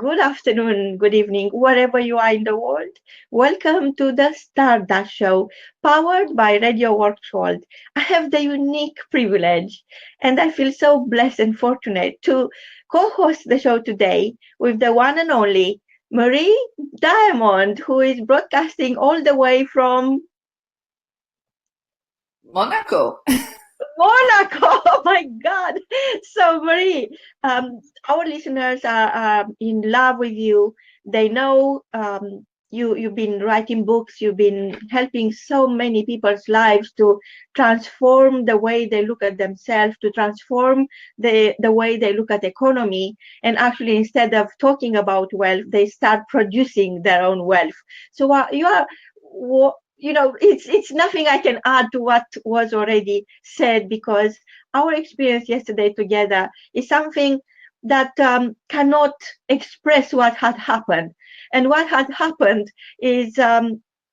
good afternoon, good evening, wherever you are in the world. Welcome to the STARDUST Show, powered by Radio World. I have the unique privilege, and I feel so blessed and fortunate to co-host the show today with the one and only Marie Diamond, who is broadcasting all the way from Monaco. Monaco. Oh my God. So, Marie, our listeners are in love with you. They know you've been writing books, you've been helping so many people's lives to transform the way they look at themselves, to transform the way they look at economy. And actually, instead of talking about wealth, they start producing their own wealth. So, you are it's nothing I can add to what was already said, because our experience yesterday together is something that cannot express what had happened. And what had happened is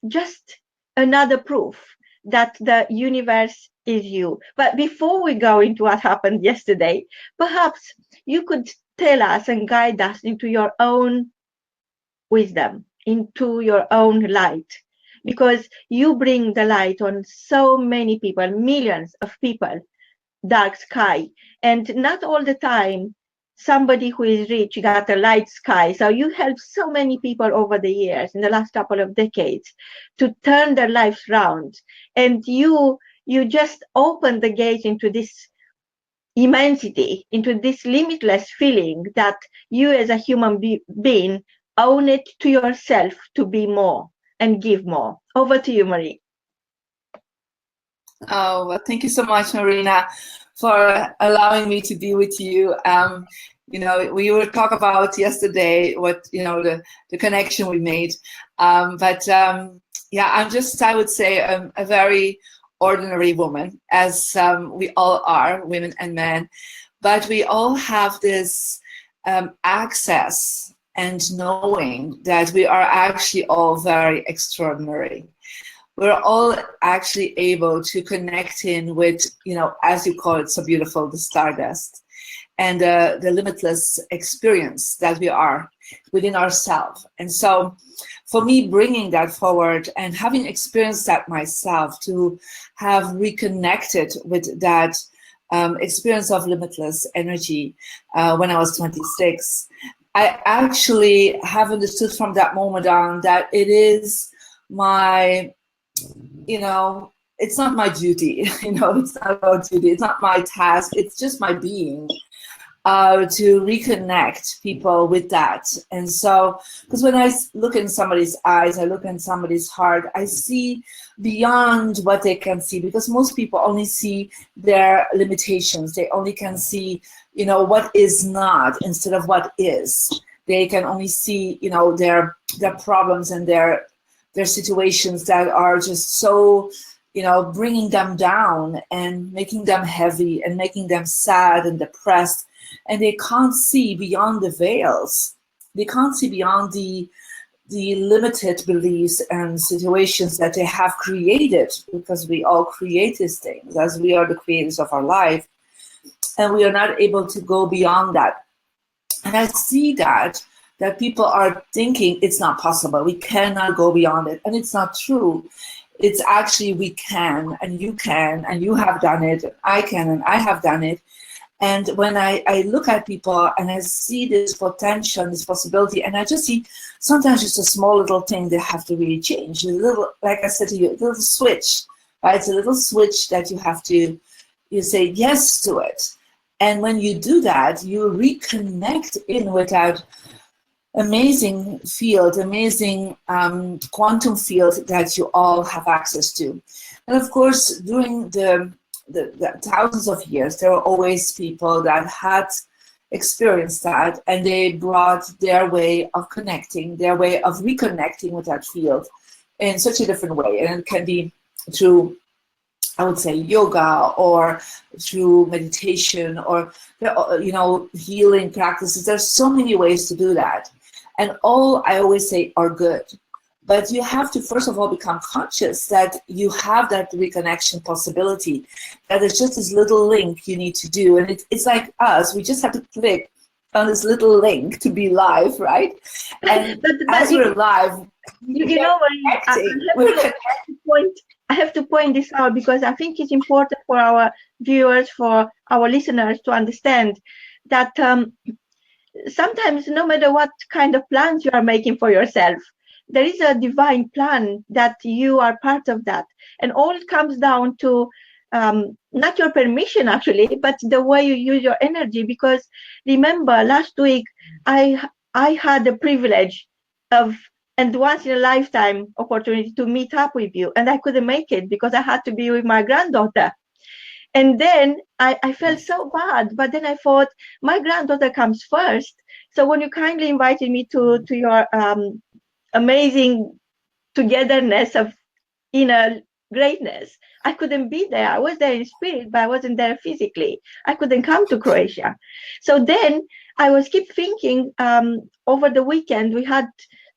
just another proof that the universe is you. But before we go into what happened yesterday, perhaps you could tell us and guide us into your own wisdom, into your own light, because you bring the light on so many people, millions of people, dark sky. And not all the time somebody who is rich got a light sky. So you help so many people over the years, in the last couple of decades, to turn their lives around. And you just open the gate into this immensity, into this limitless feeling that you as a human being own it to yourself to be more and give more. Over to you, Marie. Oh, well, thank you so much, Marina, for allowing me to be with you. We were talking about yesterday what, the connection we made. I'm just, I would say, a very ordinary woman, as we all are, women and men, but we all have this access and knowing that we are actually all very extraordinary. We're all actually able to connect in with, as you call it so beautiful, the stardust, and the limitless experience that we are within ourselves. And so for me, bringing that forward and having experienced that myself, to have reconnected with that experience of limitless energy when I was 26, I actually have understood from that moment on that it is my, it's not my duty, it's not about duty, it's not my task, it's just my being to reconnect people with that. And so, because when I look in somebody's eyes, I look in somebody's heart, I see beyond what they can see, because most people only see their limitations. They only can see, what is not instead of what is. They can only see, their problems and their situations that are just so, bringing them down and making them heavy and making them sad and depressed. And they can't see beyond the veils. They can't see beyond the limited beliefs and situations that they have created, because we all create these things, as we are the creators of our life, and we are not able to go beyond that. And I see that people are thinking it's not possible, we cannot go beyond it, and it's not true. It's actually we can, and you have done it, I can, and I have done it. And when I look at people and I see this potential, this possibility, and I just see sometimes just a small little thing they have to really change. A little, like I said to you, a little switch, right? It's a little switch that you say yes to it. And when you do that, you reconnect in with that amazing field, amazing quantum field that you all have access to. And of course, during the thousands of years, there were always people that had experienced that, and they brought their way of connecting, their way of reconnecting with that field in such a different way. And it can be through, I would say, yoga, or through meditation, or healing practices. There's so many ways to do that, and all, I always say, are good. But you have to, first of all, become conscious that you have that reconnection possibility, that it's just this little link you need to do. And it's like us, we just have to click on this little link to be live, right? And but as we're live, you know what? connecting. We're I have to point this out because I think it's important for our viewers, for our listeners to understand that sometimes, no matter what kind of plans you are making for yourself, there is a divine plan that you are part of that. And all it comes down to not your permission, actually, but the way you use your energy. Because remember, last week, I had the privilege of and once in a lifetime opportunity to meet up with you. And I couldn't make it because I had to be with my granddaughter. And then I felt so bad, but then I thought my granddaughter comes first. So when you kindly invited me to your amazing togetherness of inner greatness, I couldn't be there. I was there in spirit, but I wasn't there physically. I couldn't come to Croatia. So then I was keep thinking, over the weekend we had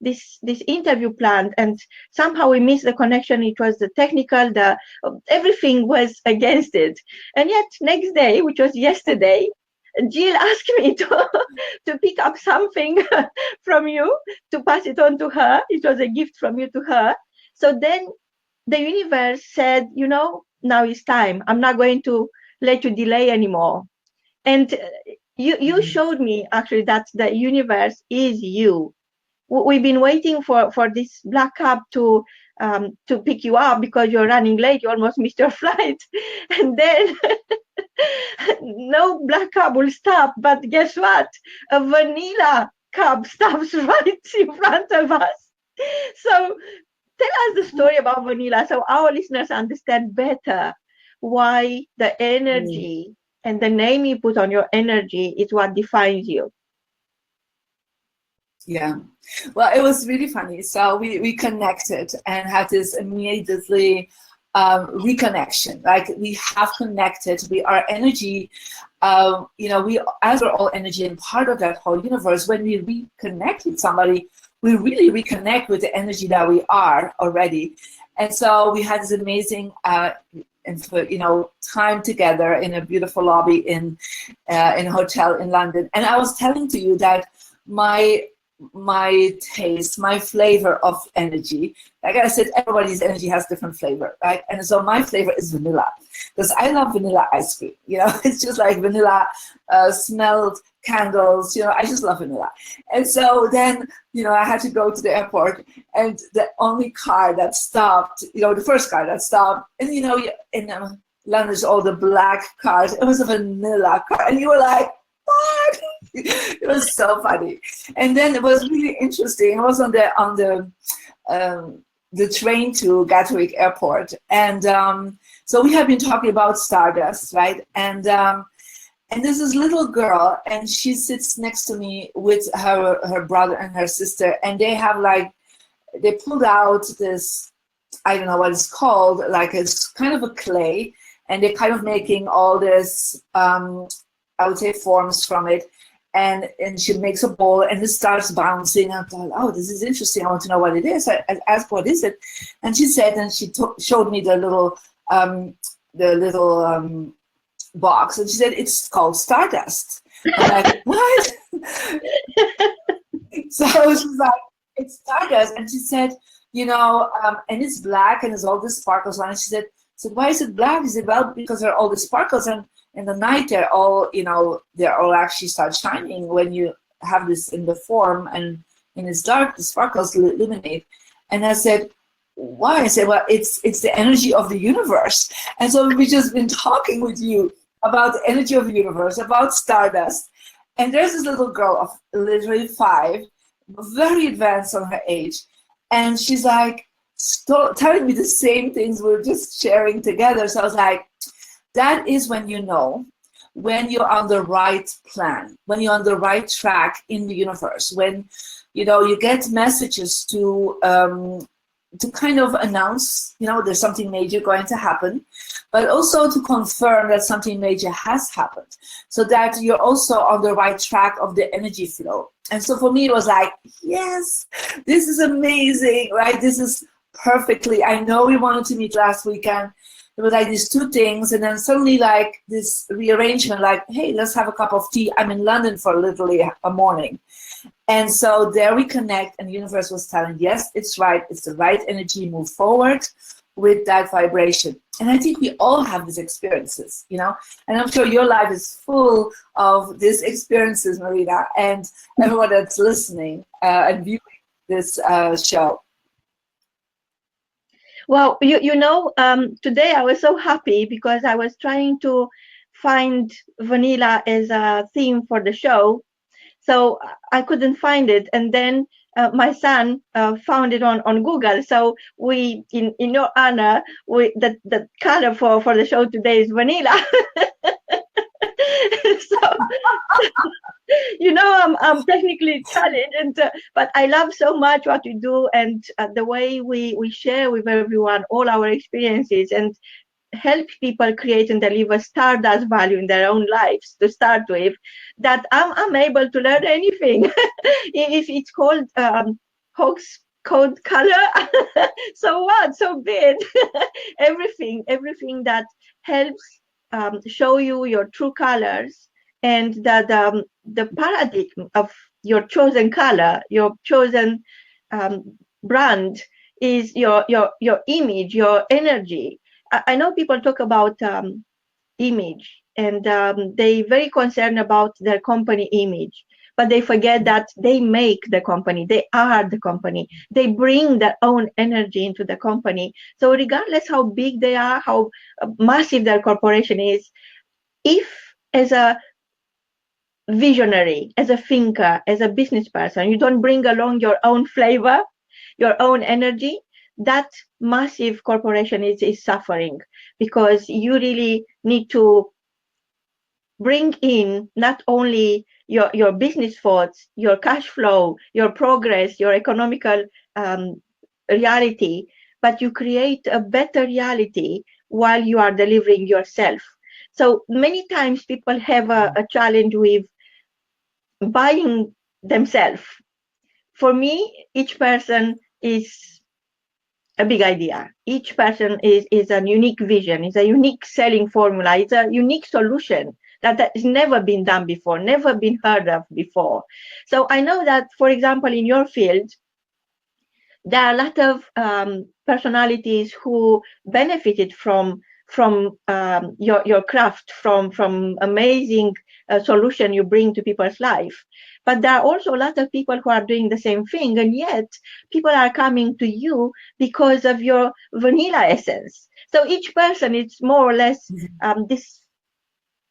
this interview planned, and somehow we missed the connection. It was the technical, the everything was against it. And yet next day, which was yesterday, Jill asked me to to pick up something from you to pass it on to her. It was a gift from you to her. So then the universe said, now it's time. I'm not going to let you delay anymore. And you showed me actually that the universe is you. We've been waiting for this black cab to pick you up because you're running late. You almost missed your flight. And then no black cab will stop. But guess what? A vanilla cab stops right in front of us. So tell us the story about vanilla so our listeners understand better why the energy and the name you put on your energy is what defines you. Yeah. Well, it was really funny. So we connected and had this immediately reconnection. Like we have connected. Our energy, we, as we're all energy and part of that whole universe, when we reconnect with somebody, we really reconnect with the energy that we are already. And so we had this amazing, time together in a beautiful lobby in a hotel in London. And I was telling to you that my taste, my flavor of energy, like I said, everybody's energy has different flavor, right? And so my flavor is vanilla because I love vanilla ice cream. It's just like vanilla smelled candles. I just love vanilla. And so then, I had to go to the airport, and the only car that stopped, the first car that stopped, and in London, there's all the black cars. It was a vanilla car, and you were like, what? It was so funny. And then it was really interesting. I was on the train to Gatwick Airport, and so we have been talking about Stardust, right? And there's this little girl, and she sits next to me with her brother and her sister, and they have they pulled out this, I don't know what it's called, like it's kind of a clay, and they're kind of making all this, I would say, forms from it. And she makes a ball, and it starts bouncing. I thought, oh, this is interesting. I want to know what it is. I asked, what is it? And she said, and she showed me the little box, and she said, it's called Stardust. I'm like, what? So she's like, it's Stardust. And she said, and it's black, and there's all the sparkles on it. She said, why is it black? She said, well, because there are all the sparkles, and in the night they're all actually start shining when you have this in the form, and when it's dark, the sparkles illuminate. And I said, why? I said, well, it's the energy of the universe. And so we've just been talking with you about the energy of the universe, about Stardust. And there's this little girl of literally 5, very advanced on her age, and she's like telling me the same things we're just sharing together. So I was like, that is when when you're on the right plan, when you're on the right track in the universe, when you get messages to kind of announce there's something major going to happen, but also to confirm that something major has happened, so that you're also on the right track of the energy flow. And so for me, it was like, yes, this is amazing, right? This is perfectly. I know we wanted to meet last weekend. there was like these two things, and then suddenly like this rearrangement, like, hey, let's have a cup of tea. I'm in London for literally a morning. And so there we connect, and the universe was telling, yes, it's right, it's the right energy, move forward with that vibration. And I think we all have these experiences, you know, and I'm sure your life is full of these experiences, Marina, and everyone that's listening and viewing this show. Well, today I was so happy because I was trying to find vanilla as a theme for the show. So I couldn't find it. And then my son found it on Google. So we, in your honor, the color for the show today is vanilla. So, I'm technically challenged, but I love so much what we do, and the way we share with everyone all our experiences and help people create and deliver stardust value in their own lives to start with, that I'm able to learn anything. If it's called Hawk's code color, so what? So be it. everything that helps show you your true colors, and that the paradigm of your chosen color, your chosen brand is your image, your energy. I know people talk about image, and they very concerned about their company image, but they forget that they make the company, they are the company, they bring their own energy into the company. So regardless how big they are, how massive their corporation is, if as a visionary, as a thinker, as a business person, you don't bring along your own flavor, your own energy, that massive corporation is suffering, because you really need to bring in not only your business thoughts, your cash flow, your progress, your economical reality, but you create a better reality while you are delivering yourself. So many times people have a challenge with buying themselves. For me, each person is a big idea. Each person is a unique vision, is a unique selling formula, it's a unique solution that has never been done before, never been heard of before. So I know that, for example, in your field, there are a lot of personalities who benefited from your craft, from amazing solution you bring to people's life. But there are also a lot of people who are doing the same thing, and yet people are coming to you because of your vanilla essence. So each person is more or less this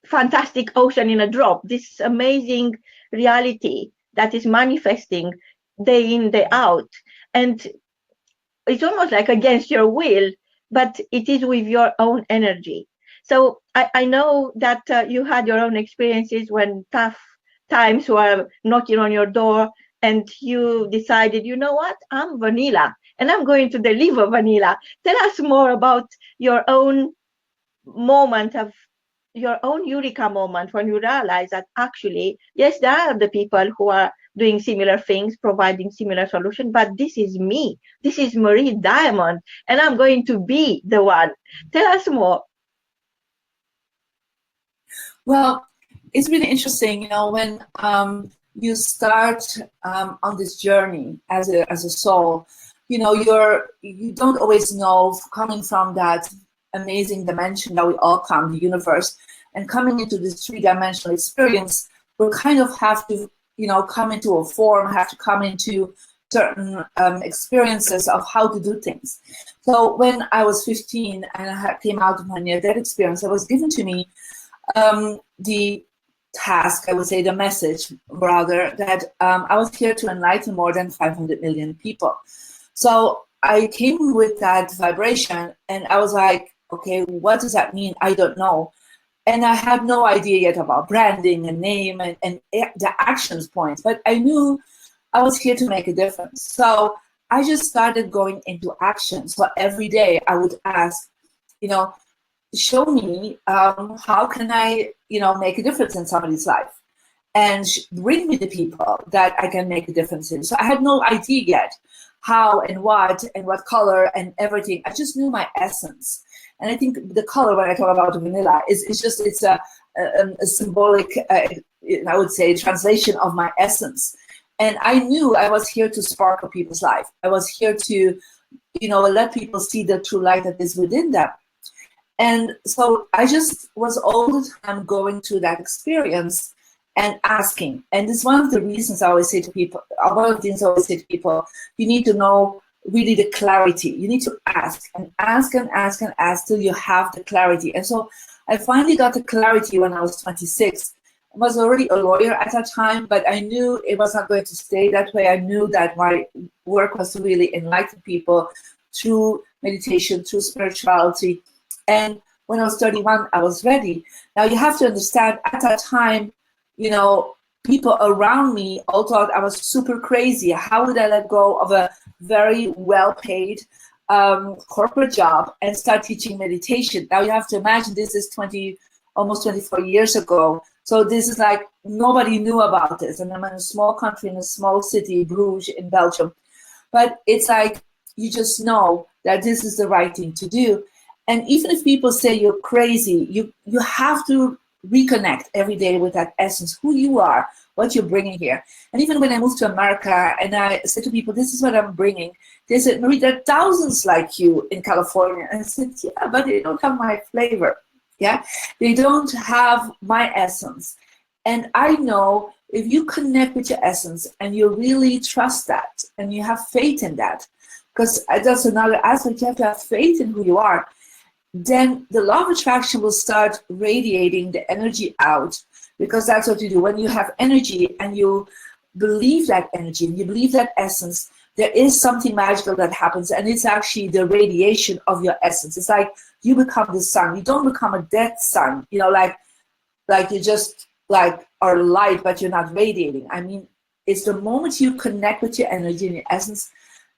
fantastic ocean in a drop, this amazing reality that is manifesting day in, day out. And it's almost like against your will, but it is with your own energy. So I know that you had your own experiences when tough times were knocking on your door, and you decided, you know what, I'm vanilla and I'm going to deliver vanilla. Tell us more about your own moment of your own eureka moment when you realize that actually, yes, there are the people who are doing similar things, providing similar solutions, but this is me. This is Marie Diamond, and I'm going to be the one. Tell us more. Well, it's really interesting, you know, when you start on this journey as a soul, you know, you don't always know, coming from that amazing dimension that we all come, the universe, and coming into this three-dimensional experience, we kind of have to, you know, come into a form, have to come into certain experiences of how to do things. So when I was 15 and I came out of my near-death experience, it was given to me the task, I would say the message rather, that I was here to enlighten more than 500 million people. So I came with that vibration and I was like, okay, what does that mean? I don't know. And I had no idea yet about branding and name and the actions points, but I knew I was here to make a difference. So I just started going into action. So every day I would ask, you know, show me how can I, you know, make a difference in somebody's life, and bring me the people that I can make a difference in. So I had no idea yet how and what color and everything. I just knew my essence. And I think the color, when I talk about vanilla, it's a symbolic, I would say, translation of my essence. And I knew I was here to sparkle people's life. I was here to, let people see the true light that is within them. And so I just was all the time going through that experience and asking. And it's one of the reasons I always say to people, one of the things I always say to people, you need to know really the clarity. You need to ask and ask and ask and ask till you have the clarity. And so I finally got the clarity when I was 26. I was already a lawyer at that time, but I knew it was not going to stay that way. I knew that my work was to really enlighten people through meditation, through spirituality. And when I was 31, I was ready. Now you have to understand, at that time, people around me all thought I was super crazy. How would I let go of a very well-paid corporate job and start teaching meditation? Now you have to imagine, this is almost 24 years ago. So this is like, nobody knew about this. And I'm in a small country, in a small city, Bruges in Belgium. But it's like, you just know that this is the right thing to do. And even if people say you're crazy, you have to reconnect every day with that essence, who you are, what you're bringing here. And even when I moved to America and I said to people, this is what I'm bringing, they said, Marie, there are thousands like you in California. And I said, yeah, but they don't have my flavor. Yeah, they don't have my essence. And I know if you connect with your essence and you really trust that and you have faith in that, because that's another aspect, you have to have faith in who you are, then the law of attraction will start radiating the energy out, because that's what you do. When you have energy and you believe that energy, and you believe that essence, there is something magical that happens, and it's actually the radiation of your essence. It's like you become the sun. You don't become a dead sun, like you just like are light, but you're not radiating. I mean, it's the moment you connect with your energy and your essence,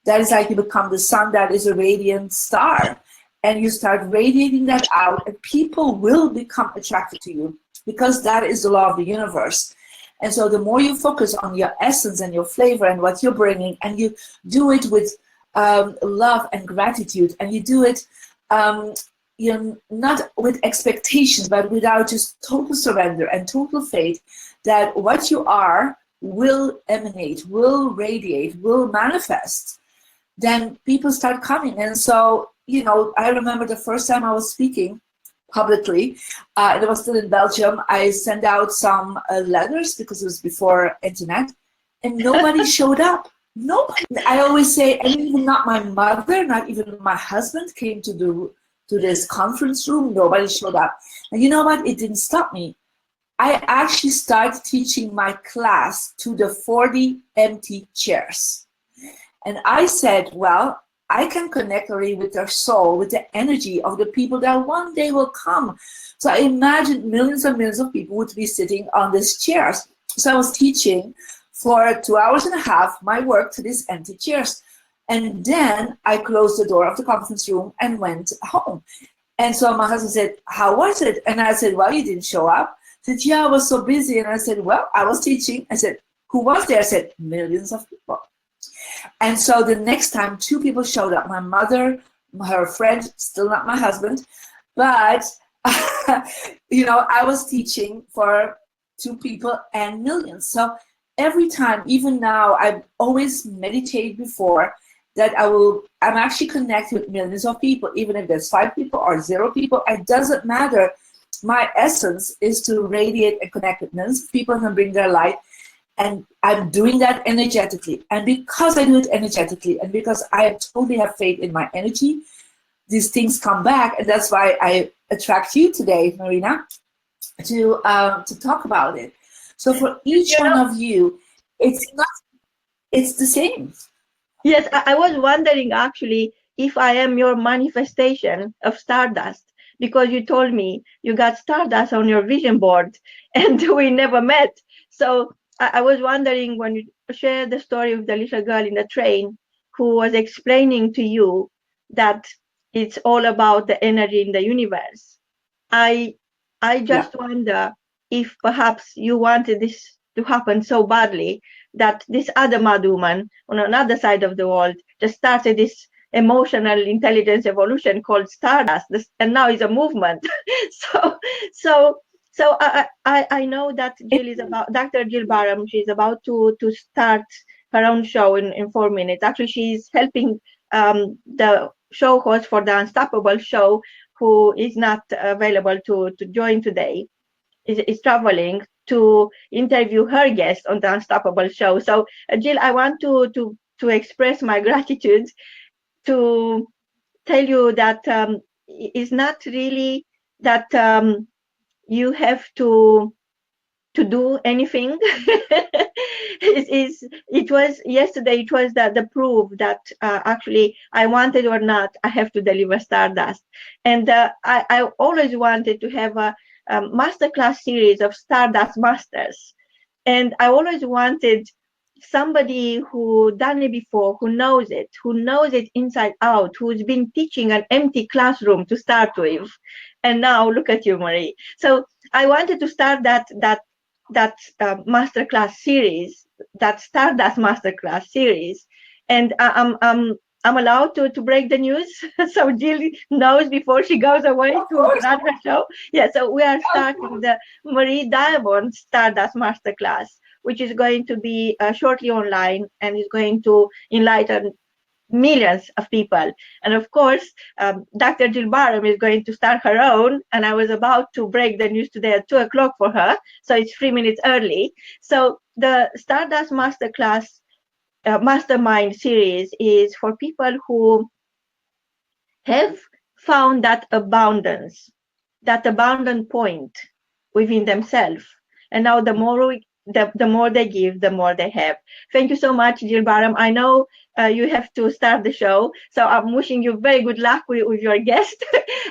that is like you become the sun that is a radiant star. And you start radiating that out, and people will become attracted to you, because that is the law of the universe. And so the more you focus on your essence and your flavor and what you're bringing, and you do it with love and gratitude, and you do it not with expectations, but without just total surrender and total faith that what you are will emanate, will radiate, will manifest, then people start coming. And so, I remember the first time I was speaking publicly, and it was still in Belgium, I sent out some letters, because it was before internet, and nobody showed up. Nobody. I always say, and even not my mother, not even my husband came to this conference room. Nobody showed up. And you know what? It didn't stop me. I actually started teaching my class to the 40 empty chairs. And I said, well, I can connect already with their soul, with the energy of the people that one day will come. So I imagined millions and millions of people would be sitting on these chairs. So I was teaching for 2 hours and a half my work to these empty chairs. And then I closed the door of the conference room and went home. And so my husband said, how was it? And I said, well, you didn't show up. He said, yeah, I was so busy. And I said, well, I was teaching. I said, who was there? I said, millions of people. And so the next time, 2 people showed up. My mother, her friend, still not my husband, but I was teaching for 2 people and millions. So every time, even now, I always meditate before that I'm actually connected with millions of people, even if there's 5 people or 0 people. It doesn't matter. My essence is to radiate and connect with millions of people and bring their light. And I'm doing that energetically. And because I do it energetically, and because I totally have faith in my energy, these things come back. And that's why I attract you today, Marina, to talk about it. So for each one of you, it's the same. Yes, I was wondering actually if I am your manifestation of Stardust, because you told me you got Stardust on your vision board and we never met. So I was wondering, when you shared the story of the little girl in the train who was explaining to you that it's all about the energy in the universe. I just wonder if perhaps you wanted this to happen so badly that this other mad woman on another side of the world just started this emotional intelligence evolution called Stardust, and now it's a movement. so so I know that Dr. Jill Barham. She's about to start her own show in 4 minutes. Actually, she's helping the show host for the Unstoppable show, who is not available to join today, is traveling to interview her guest on the Unstoppable show. So, Jill, I want to express my gratitude, to tell you that it's not really that you have to do anything. It was yesterday, it was the proof that actually, I wanted or not, I have to deliver Stardust. And I always wanted to have a masterclass series of Stardust Masters. And I always wanted somebody who done it before, who knows it inside out, who's been teaching an empty classroom to start with. And now look at you, Marie. So I wanted to start that masterclass series, that Stardust masterclass series. And I'm allowed to break the news. So Jill knows before she goes away to run her show. Yeah, so we are starting the Marie Diamond Stardust masterclass, which is going to be shortly online and is going to enlighten millions of people. And of course, Dr. Jill Barham is going to start her own, and I was about to break the news today at 2 o'clock for her, so it's 3 minutes early. So the Stardust Masterclass Mastermind series is for people who have found that abundant point within themselves. And now the more they give, the more they have. Thank you so much, Jill Barham. I know you have to start the show, so I'm wishing you very good luck with your guest,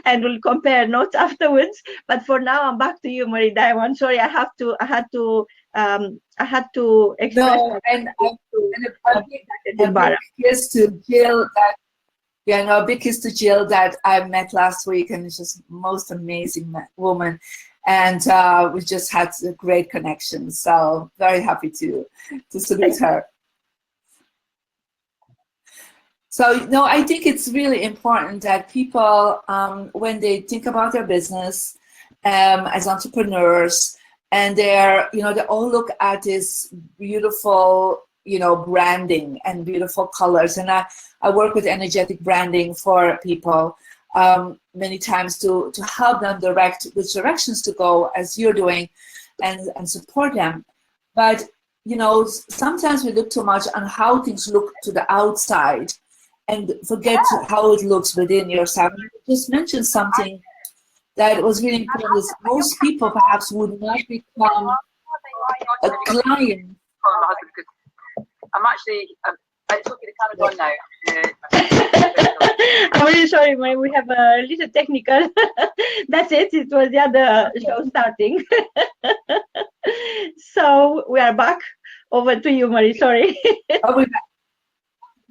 and we'll compare notes afterwards. But for now, I'm back to you, Marie Diamond. Sorry, I had to express. No, and a big kiss to Jill that. Yeah, no, a big kiss to Jill that I met last week, and it's just most amazing woman. And we just had a great connection. So very happy to salute her. So, no, I think it's really important that people, when they think about their business as entrepreneurs, and they all look at this beautiful, branding and beautiful colors. And I work with energetic branding for people many times to help them direct which directions to go, as you're doing, and support them. But, sometimes we look too much on how things look to the outside and forget how it looks within yourself. You just mentioned something that was really important, is most people perhaps would not become a client. I'm actually talking to Canada now. I'm really sorry, Marie. We have a little technical. That's it. It was the other show starting. So we are back. Over to you, Marie. Sorry.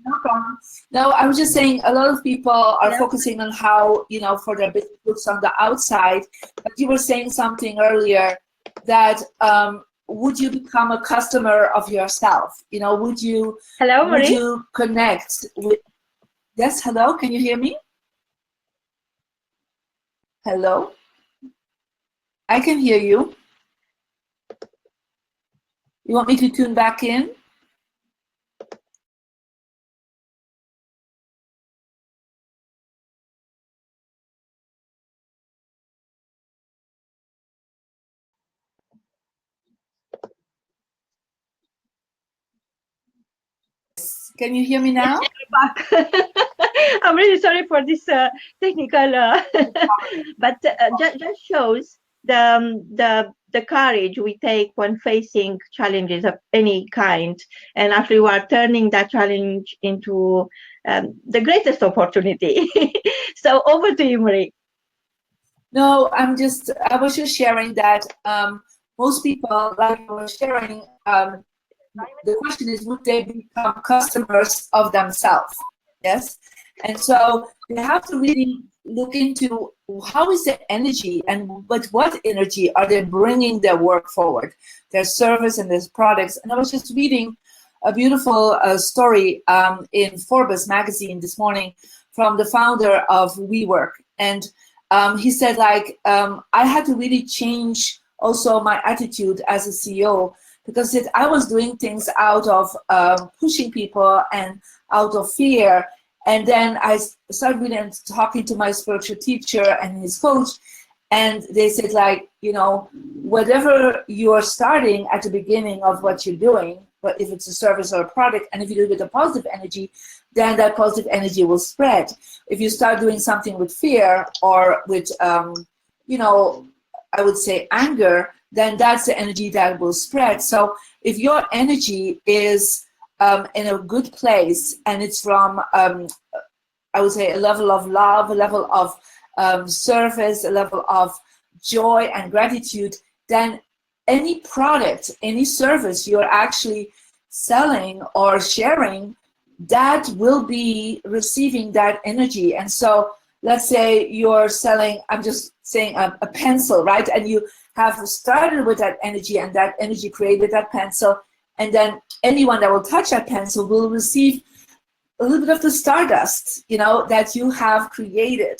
No problem. No, I was just saying a lot of people are focusing on how, for their business looks on the outside. But you were saying something earlier that would you become a customer of yourself? Would you? Hello, Marie. Would you connect with? Yes. Hello. Can you hear me? Hello. I can hear you. You want me to tune back in? Can you hear me now? I'm really sorry for this technical, but just shows the courage we take when facing challenges of any kind, and actually we are turning that challenge into the greatest opportunity. So over to you, Marie. No, I was just sharing that most people, like I was sharing, the question is, would they become customers of themselves? Yes. And so they have to really look into how is their energy, and with what energy are they bringing their work forward, their service and their products. And I was just reading a beautiful story in Forbes magazine this morning from the founder of WeWork. And he said, like, I had to really change also my attitude as a CEO, because I was doing things out of pushing people and out of fear. And then I started really talking to my spiritual teacher and his coach, and they said, like, you know, whatever you're starting at the beginning of what you're doing, but if it's a service or a product, and if you do it with a positive energy, then that positive energy will spread. If you start doing something with fear or with, you know, I would say anger, then that's the energy that will spread. So if your energy is in a good place, and it's from, I would say, a level of love, a level of service, a level of joy and gratitude, then any product, any service you're actually selling or sharing, that will be receiving that energy. And so let's say you're selling, I'm just saying a pencil, right? And you have started with that energy, and that energy created that pencil. And then anyone that will touch that pencil will receive a little bit of the stardust, you know, that you have created.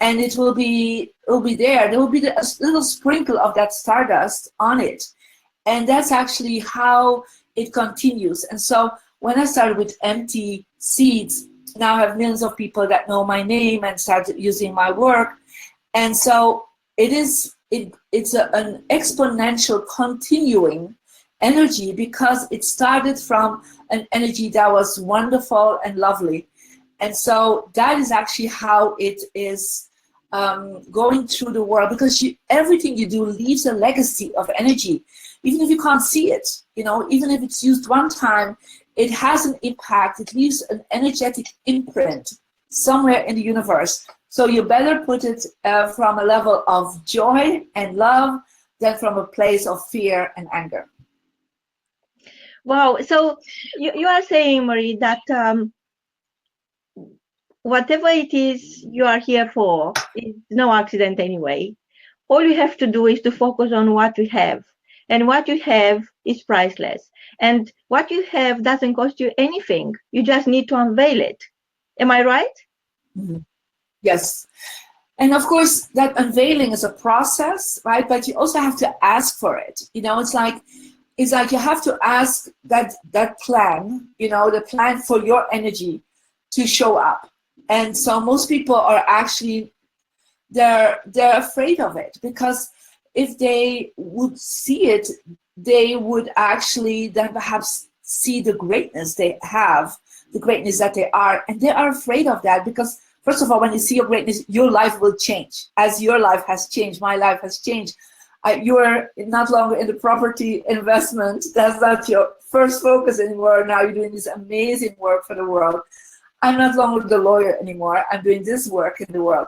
And it will be there. There will be a little sprinkle of that stardust on it. And that's actually how it continues. And so when I started with empty seeds, now I have millions of people that know my name and started using my work. And so it's an exponential continuing energy, because it started from an energy that was wonderful and lovely. And so that is actually how it is going through the world, because everything you do leaves a legacy of energy, even if you can't see it. You know, even if it's used one time, it has an impact. It leaves an energetic imprint somewhere in the universe. So you better put it from a level of joy and love than from a place of fear and anger. Wow. So you are saying, Marie, that whatever it is you are here for is no accident anyway. All you have to do is to focus on what you have. And what you have is priceless. And what you have doesn't cost you anything. You just need to unveil it. Am I right? Mm-hmm. Yes. And of course, that unveiling is a process, right? But you also have to ask for it. You know, it's like you have to ask that plan, you know, the plan for your energy to show up. And so most people are actually, they're afraid of it, because if they would see it, they would actually then perhaps see the greatness they have, the greatness that they are. And they are afraid of that, because first of all, when you see your greatness, your life will change. As your life has changed, my life has changed. You're not longer in the property investment. That's not your first focus anymore. Now you're doing this amazing work for the world. I'm not longer the lawyer anymore. I'm doing this work in the world.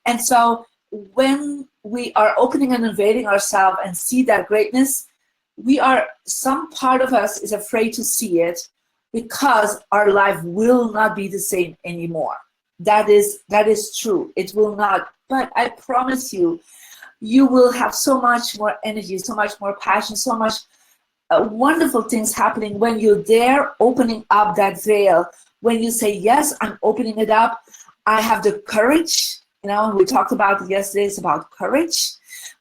And so when we are opening and unveiling ourselves and see that greatness, some part of us is afraid to see it, because our life will not be the same anymore. That is true. It will not. But I promise you, you will have so much more energy, so much more passion, so much wonderful things happening when you're there opening up that veil. When you say, yes, I'm opening it up. I have the courage. You know, we talked about it yesterday. It's about courage.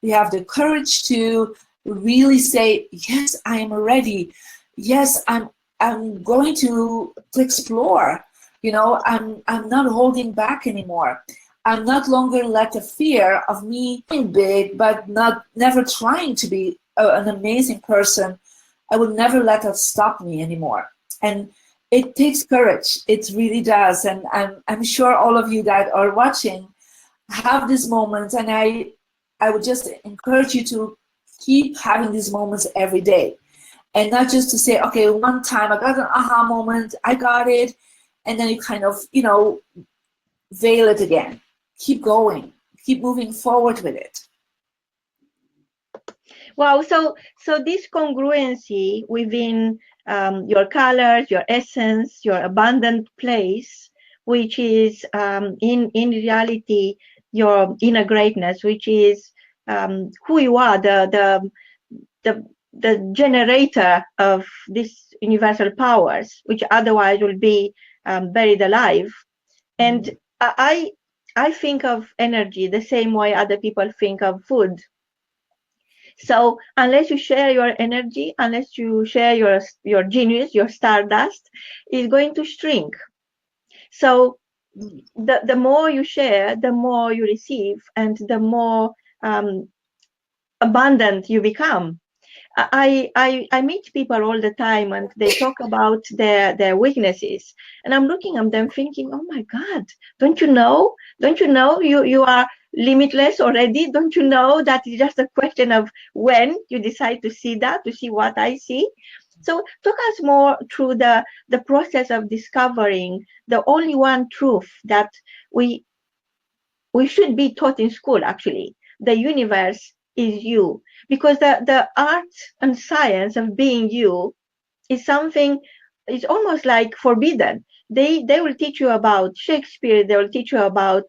We have the courage to really say, yes, I am ready. Yes, I'm going to explore. You know, I'm not holding back anymore. I'm not longer let the fear of me being big, but never trying to be an amazing person. I would never let that stop me anymore. And it takes courage. It really does. And I'm sure all of you that are watching have these moments. And I would just encourage you to keep having these moments every day. And not just to say, okay, one time I got an aha moment, I got it. And then you kind of, you know, veil it again. Keep going. Keep moving forward with it. Wow. So this congruency within your colors, your essence, your abundant place, which is in reality your inner greatness, which is who you are, the the generator of these universal powers, which otherwise will be buried alive. And I think of energy the same way other people think of food. So unless you share your energy, unless you share your genius, your stardust, is going to shrink. So the more you share, the more you receive, and the more abundant you become. I meet people all the time, and they talk about their weaknesses, and I'm looking at them thinking, oh my God, don't you know? Don't you know you are limitless already? Don't you know that it's just a question of when you decide to see that, to see what I see? So talk us more through the process of discovering the only one truth that we should be taught in school, actually. The universe is you, because the art and science of being you is something, it's almost like forbidden. They will teach you about Shakespeare, they will teach you about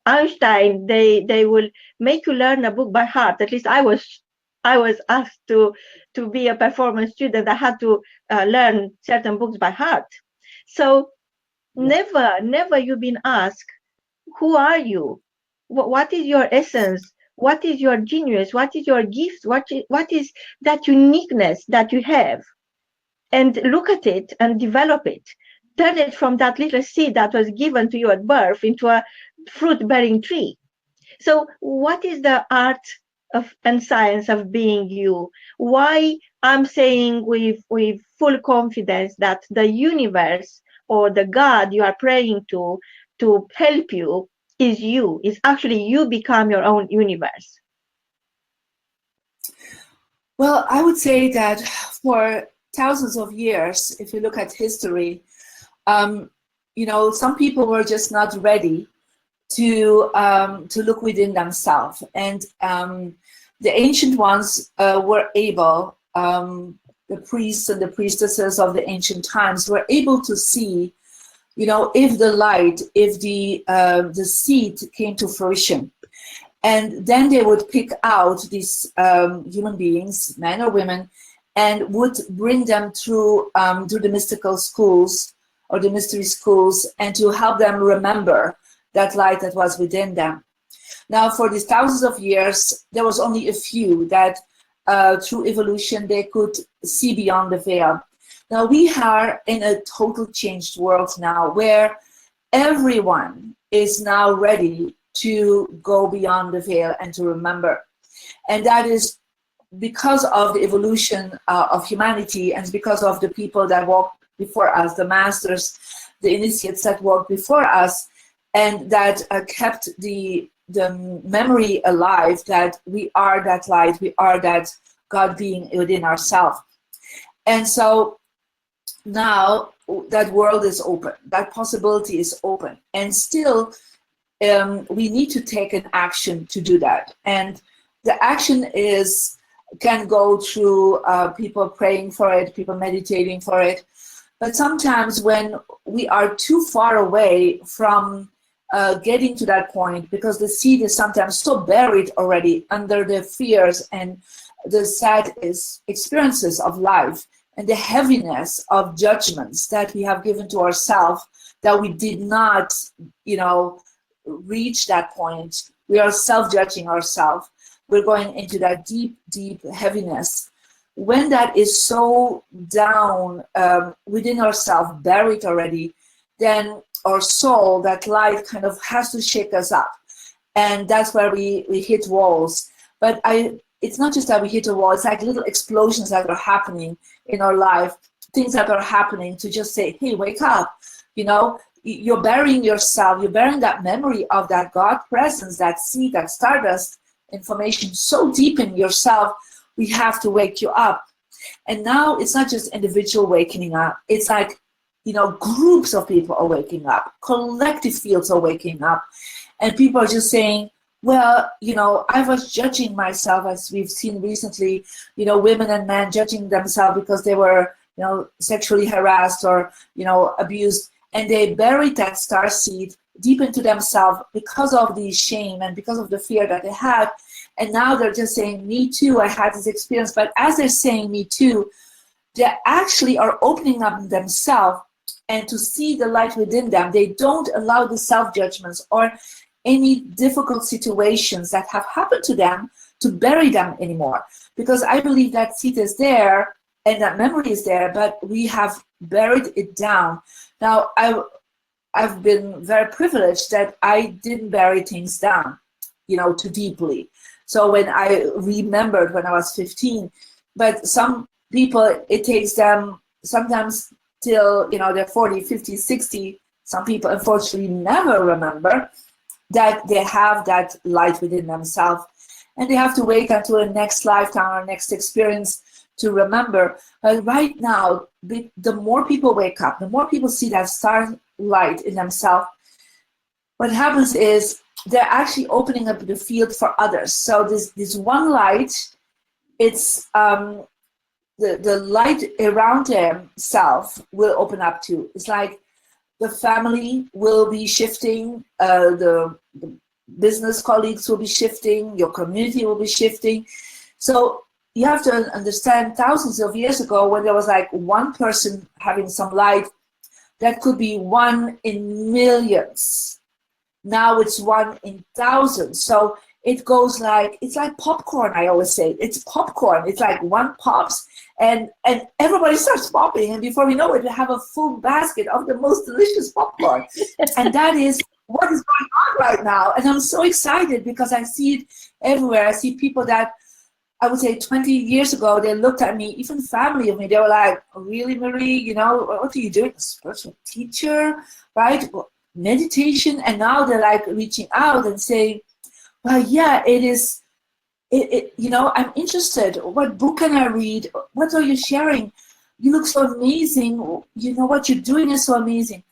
Einstein, they will make you learn a book by heart. At least I was asked to be a performance student. I had to learn certain books by heart. So never you've been asked, who are you? What is your essence? What is your genius? What is your gift? What is that uniqueness that you have? And look at it and develop it. Turn it from that little seed that was given to you at birth into a fruit-bearing tree. So what is the art of and science of being you? Why I'm saying with full confidence that the universe or the God you are praying to help you is you. Is actually you become your own universe. Well, I would say that for thousands of years, if you look at history, some people were just not ready to look within themselves, and the ancient ones were able, the priests and the priestesses of the ancient times were able to see, if the light, if the seed came to fruition. And then they would pick out these human beings, men or women, and would bring them through the mystical schools or the mystery schools, and to help them remember that light that was within them. Now, for these thousands of years, there was only a few that through evolution, they could see beyond the veil. Now, we are in a total changed world now, where everyone is now ready to go beyond the veil and to remember. And that is because of the evolution of humanity, and because of the people that walked before us, the masters, the initiates that walked before us, and that kept the memory alive that we are that light, we are that God being within ourselves. And so now that world is open, that possibility is open, and still we need to take an action to do that. And the action can go through people praying for it, people meditating for it. But sometimes when we are too far away from getting to that point, because the seed is sometimes so buried already under the fears and the sad experiences of life, and the heaviness of judgments that we have given to ourselves, that we did not, reach that point. We are self-judging ourselves. We're going into that deep, deep heaviness. When that is so down within ourselves, buried already, then our soul, that light, kind of has to shake us up. And that's where we hit walls. But it's not just that we hit a wall, it's like little explosions that are happening in our life, things that are happening to just say, hey, wake up. You're burying yourself, you're burying that memory of that God presence, that seed, that stardust information so deep in yourself. We have to wake you up. And now it's not just individual waking up, it's like, groups of people are waking up, collective fields are waking up, and people are just saying, well, I was judging myself, as we've seen recently, women and men judging themselves because they were, sexually harassed or, abused, and they buried that star seed deep into themselves because of the shame and because of the fear that they had. And now they're just saying, me too, I had this experience. But as they're saying me too, they actually are opening up themselves and to see the light within them. They don't allow the self-judgments or any difficult situations that have happened to them to bury them anymore. Because I believe that seed is there and that memory is there, but we have buried it down. Now, I've been very privileged that I didn't bury things down, you know, too deeply. So when I remembered when I was 15, but some people, it takes them sometimes till, you know, they're 40, 50, 60. Some people unfortunately never remember that they have that light within themselves, and they have to wait until the next lifetime or next experience to remember. But right now, the more people wake up, the more people see that star light in themselves, what happens is they're actually opening up the field for others. So this one light, it's the light around themselves will open up too. It's like the family will be shifting, the business colleagues will be shifting, your community will be shifting. So you have to understand, thousands of years ago, when there was like one person having some light, that could be 1 in millions. Now it's 1 in thousands. So it goes like, it's like popcorn, I always say. It's popcorn. It's like one pops and everybody starts popping. And before we know it, we have a full basket of the most delicious popcorn. And that is what is going on right now. And I'm so excited because I see it everywhere. I see people that, I would say 20 years ago, they looked at me, even family of me, they were like, oh, really, Marie, you know, what are you doing? A spiritual teacher, right? Meditation. And now they're like reaching out and saying, well, yeah, it is, you know, I'm interested. What book can I read? What are you sharing? You look so amazing. You know, what you're doing is so amazing.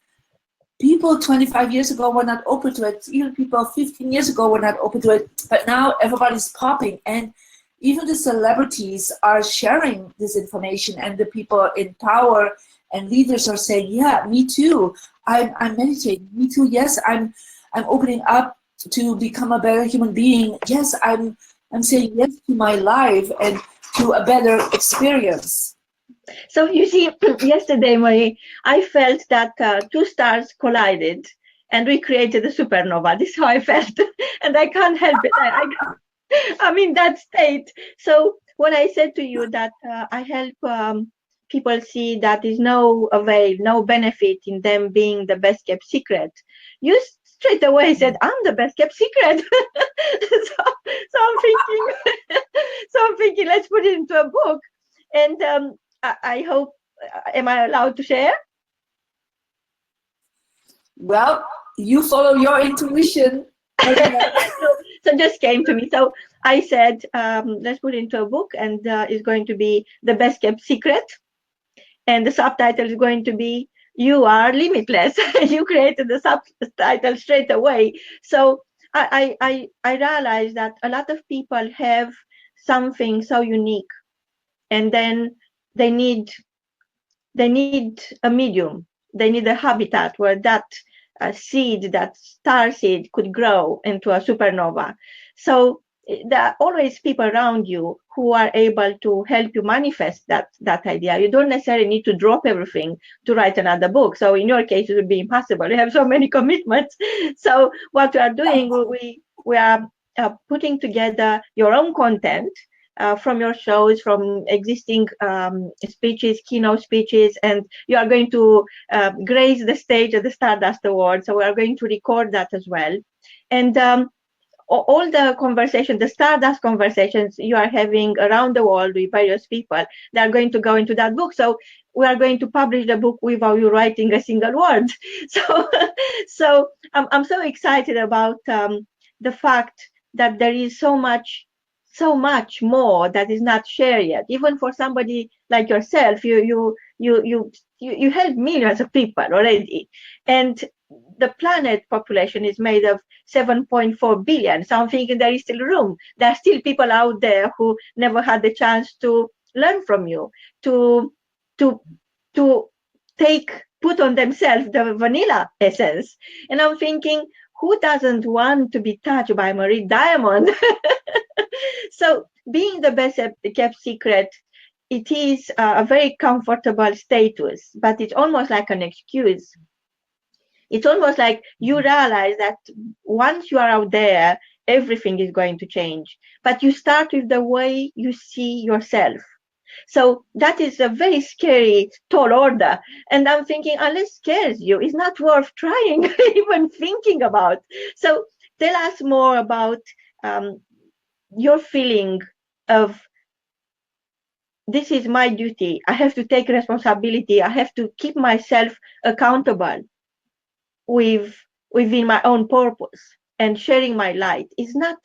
People 25 years ago were not open to it. Even people 15 years ago were not open to it. But now everybody's popping. And even the celebrities are sharing this information, and the people in power and leaders are saying, yeah, me too. I'm meditating. Me too. Yes, I'm opening up to become a better human being. Yes, I'm saying yes to my life and to a better experience. So you see, yesterday, Marie, I felt that two stars collided and we created a supernova. This is how I felt, and I can't help it. I'm in that state. So when I said to you that I help people see that there's no avail, no benefit in them being the best kept secret, you straight away said, I'm the best kept secret. so I'm thinking, let's put it into a book. And I hope, am I allowed to share? Well, you follow your intuition. So just came to me. So I said, let's put it into a book, and it's going to be The Best Kept Secret. And the subtitle is going to be You Are Limitless. You created the subtitle straight away. So I realized that a lot of people have something so unique, and then they need a medium. They need a habitat where that seed, that star seed, could grow into a supernova. So there are always people around you who are able to help you manifest that idea. You don't necessarily need to drop everything to write another book. So in your case, it would be impossible. You have so many commitments. So what we are doing, we are putting together your own content from your shows, from existing speeches, keynote speeches, and you are going to grace the stage at the Stardust Award. So we are going to record that as well. And all the conversations, the Stardust conversations you are having around the world with various people, they are going to go into that book. So we are going to publish the book without you writing a single word. So I'm so excited about the fact that there is so much more that is not shared yet. Even for somebody like yourself, you help millions of people already, and the planet population is made of 7.4 billion. So I'm thinking there is still room. There are still people out there who never had the chance to learn from you, to put on themselves the vanilla essence. And I'm thinking, who doesn't want to be touched by Marie Diamond? So being the best kept secret, it is a very comfortable status, but it's almost like an excuse. It's almost like you realize that once you are out there, everything is going to change. But you start with the way you see yourself. So that is a very scary tall order. And I'm thinking, unless it scares you, it's not worth trying, even thinking about. So tell us more about um, your feeling of this is my duty. I have to take responsibility. I have to keep myself accountable with within my own purpose, and sharing my light is not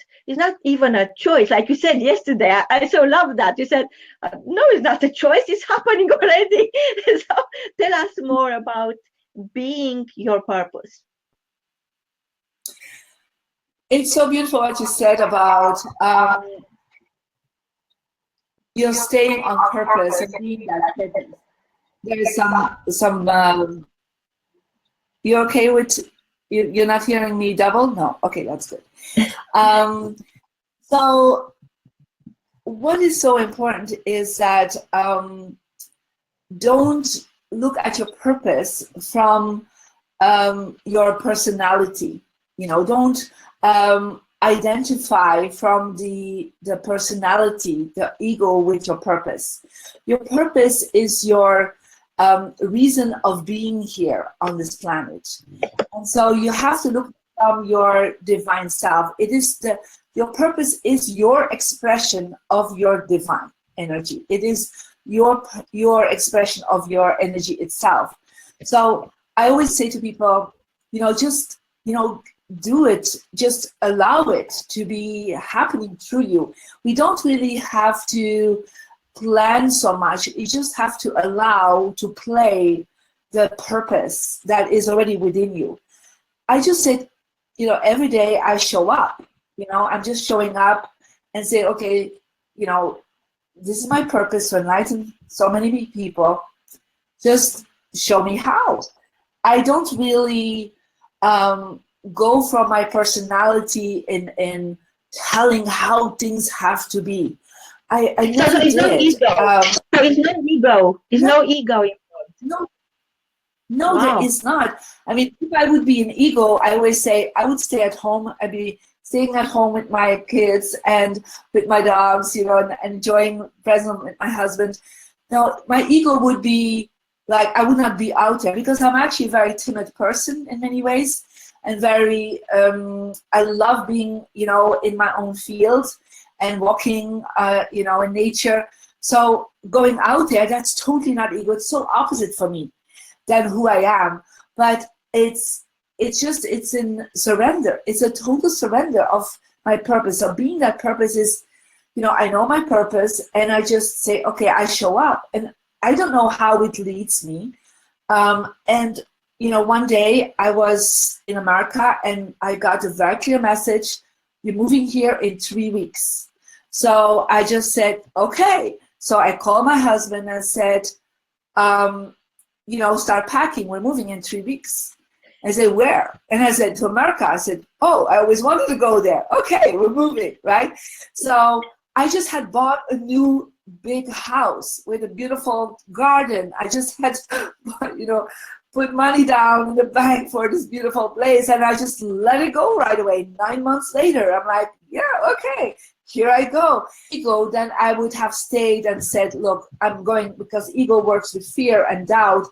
even a choice, like you said yesterday. I so love that you said no, it's not a choice, it's happening already. So tell us more about being your purpose. It's so beautiful what you said about you're staying on purpose and being that purpose. There is some you okay with you're not hearing me double? No. Okay, that's good. So what is so important is that don't look at your purpose from your personality. Don't identify from the personality, the ego, with your purpose. Your purpose is your reason of being here on this planet. And so you have to look from your divine self. It is your purpose is your expression of your divine energy. It is your expression of your energy itself. So I always say to people, just, do it, just allow it to be happening through you. We don't really have to plan so much. You just have to allow to play the purpose that is already within you. I just said, every day I show up, I'm just showing up and say, okay, this is my purpose to enlighten so many people. Just show me how. I don't really go from my personality in telling how things have to be. I never it's did. No ego. So it's no ego. It's no ego. No, Wow. there is not. I mean, if I would be an ego, I always say I would stay at home. I'd be staying at home with my kids and with my dogs, and enjoying present with my husband. Now, my ego would be like, I would not be out there because I'm actually a very timid person in many ways, and very, I love being, in my own field and walking, in nature. So going out there, that's totally not ego. It's so opposite for me than who I am. But it's in surrender. It's a total surrender of my purpose. So being that purpose is, I know my purpose, and I just say, okay, I show up, and I don't know how it leads me. And one day I was in America and I got a very clear message: you're moving here in 3 weeks. So I just said, okay. So I called my husband and said, start packing. We're moving in 3 weeks. I said, where? And I said, to America. I said, oh, I always wanted to go there. Okay, we're moving, right? So I just had bought a new big house with a beautiful garden. I just had, put money down in the bank for this beautiful place, and I just let it go right away. 9 months later, I'm like, yeah, okay, here I go. Ego, then I would have stayed and said, look, I'm going, because ego works with fear and doubt.